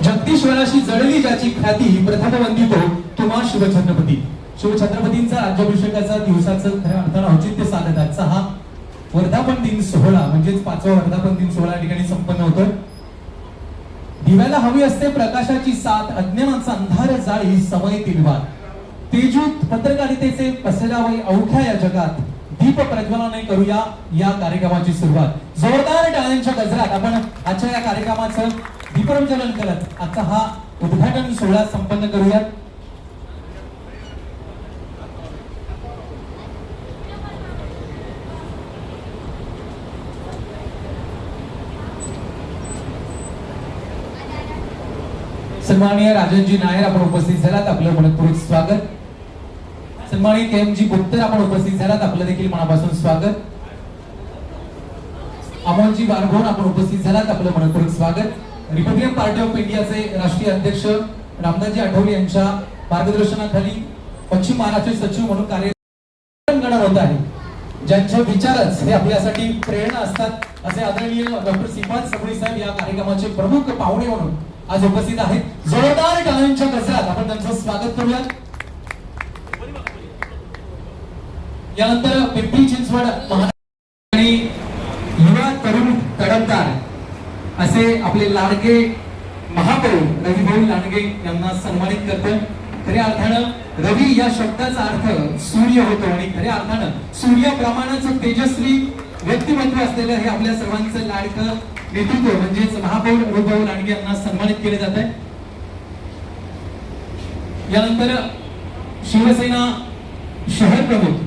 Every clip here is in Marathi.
जगदीश्वराशी जळली ज्याची ख्याती प्रथम वंदितो तुम्हा शिवछत्रपती. शिवछत्रपतींचा राज्याभिषेकाचा दिवसाचं खऱ्या अर्थानं औचित्य साधत आजचा हा वर्धापन दिन सोहळा म्हणजेच 5वा वर्धापन दिन सोहळा ठिकाणी संपन्न होतोय. दिव्याला हवी असते प्रकाशाची साथ, अज्ञानाचा अंधार जाळी समयतील वाद. तेजूत पत्रकारितेचे पसरावे अवघ्या या जगात, दीप प्रज्वलनाने करूया या कार्यक्रमाची सुरुवात. जोरदार टाळ्यांच्या गजरात आपण आजच्या या कार्यक्रमाचं दीपप्रज्वलन करत आजचा हा उद्घाटन सोहळा संपन्न करूया. सन्माननीय राजनजी नायर आपण उपस्थित झालात, आपलं मनपूर्वक स्वागत. सन्माननीय KM गुप्तर आपण उपस्थित झालात, आपलं देखील मनापासून स्वागत. अमोलजी बारभोन आपण उपस्थित झालात, आपलं मनपूर्वक स्वागत. रिपब्लिकन पार्टी ऑफ इंडियाचे राष्ट्रीय अध्यक्ष रामदासजी आठवले यांच्या मार्गदर्शनाखाली पश्चिम महाराष्ट्र सचिव म्हणून कार्य होत आहे. ज्यांचे विचारच हे आपल्यासाठी प्रेरणा असतात असे आदरणीय डॉक्टर श्रीपाद सबळी साहेब या कार्यक्रमाचे प्रमुख पाहुणे म्हणून आज उपस्थित आहेत. जोरदार टाळ्यांच्या गजरात आपण त्यांचं स्वागत करूया. यानंतर पिंपरी चिंचवड आणि युवा तरुण तडफदार असे आपले लाडके महापौर रविभाऊ लांडगे यांना सन्मानित करतो. खऱ्या अर्थानं रवी या शब्दाचा अर्थ सूर्य होतो आणि खऱ्या अर्थानं सूर्याप्रमाणेच तेजस्वी व्यक्तिमत्व असलेलं हे आपल्या सर्वांचं लाडकं नेतृत्व म्हणजेच महापौर रविभाऊ लांडगे यांना सन्मानित केले जात आहे. यानंतर शिवसेना शहर प्रमुख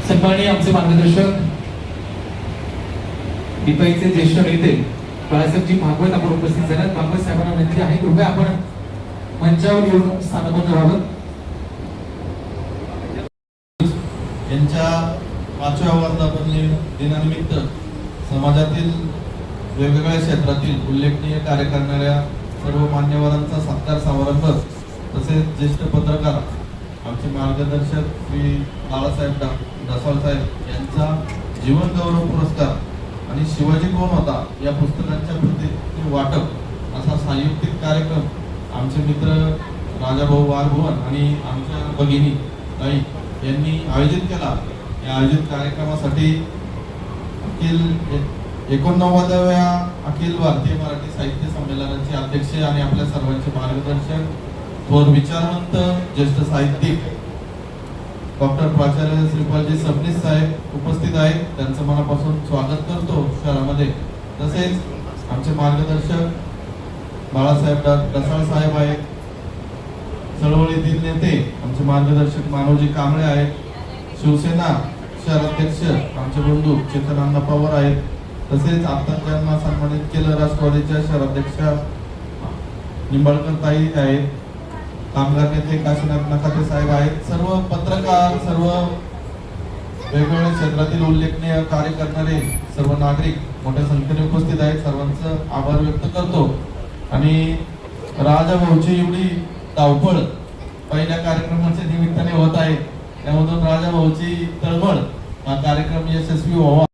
सन्माननीय आमचे मार्गदर्शक दिपाईचे ज्येष्ठ नेते बाळासाहेबजी भागवत आपण उपस्थित झाल्यात. भागवत साहेबांना विनंती आहे कृपया आपण मंचावर येऊन स्थानबद्ध व्हावं. यांच्या 5व्या वर्धापन दिनानिमित्त समाजातील वेगवेगळ्या क्षेत्रातील उल्लेखनीय कार्य करणाऱ्या सर्व मान्यवरांचा सत्कार समारंभ तसेच ज्येष्ठ पत्रकार आमचे मार्गदर्शक श्री बाळासाहेब डसाळ साहेब यांचा जीवन गौरव पुरस्कार आणि शिवाजी कोण होता या पुस्तकांच्या प्रतीचे वाटप असा संयुक्तिक कार्यक्रम आमचे मित्र राजाभाऊ वारभुवन आणि आमच्या भगिनी ताई यांनी आयोजित केला. या आयोजित कार्यक्रमासाठी अखिल 89व्या अखिल भारतीय मराठी साहित्य संमेलनाचे अध्यक्ष आणि आपल्या सर्वांचे मार्गदर्शक थोर विचारवंत ज्येष्ठ साहित्यिक डॉक्टर प्राचार्य श्रीपादजी सबनीस साहेब उपस्थित आहेत. त्यांचं मनापासून स्वागत करतो शहरामध्ये. तसेच आमचे मार्गदर्शक बाळासाहेब डसाळ साहेब आहेत, चळवळीतील नेते आमचे मार्गदर्शक मानवजी कांबळे आहेत, शिवसेना शहराध्यक्ष आमचे बंधू चेतन अण्णा पवार आहेत. तसेच आता ज्यांना सन्मानित केलं राष्ट्रवादीच्या शहराध्यक्षा निंबाळकर ताई आहेत, कामगार नेते काशीनाथ नकाते साहेब आहेत. सर्व पत्रकार, सर्व वेगवेगळ्या क्षेत्रातील उल्लेखनीय कार्य करणारे सर्व नागरिक मोठ्या संख्येने उपस्थित आहेत. सर्वांचं आभार व्यक्त करतो. आणि राजाभाऊची एवढी धावपळ पहिल्या कार्यक्रमाच्या निमित्ताने होत आहे, त्यामधून राजाभाऊची तळमळ हा कार्यक्रम यशस्वी व्हावा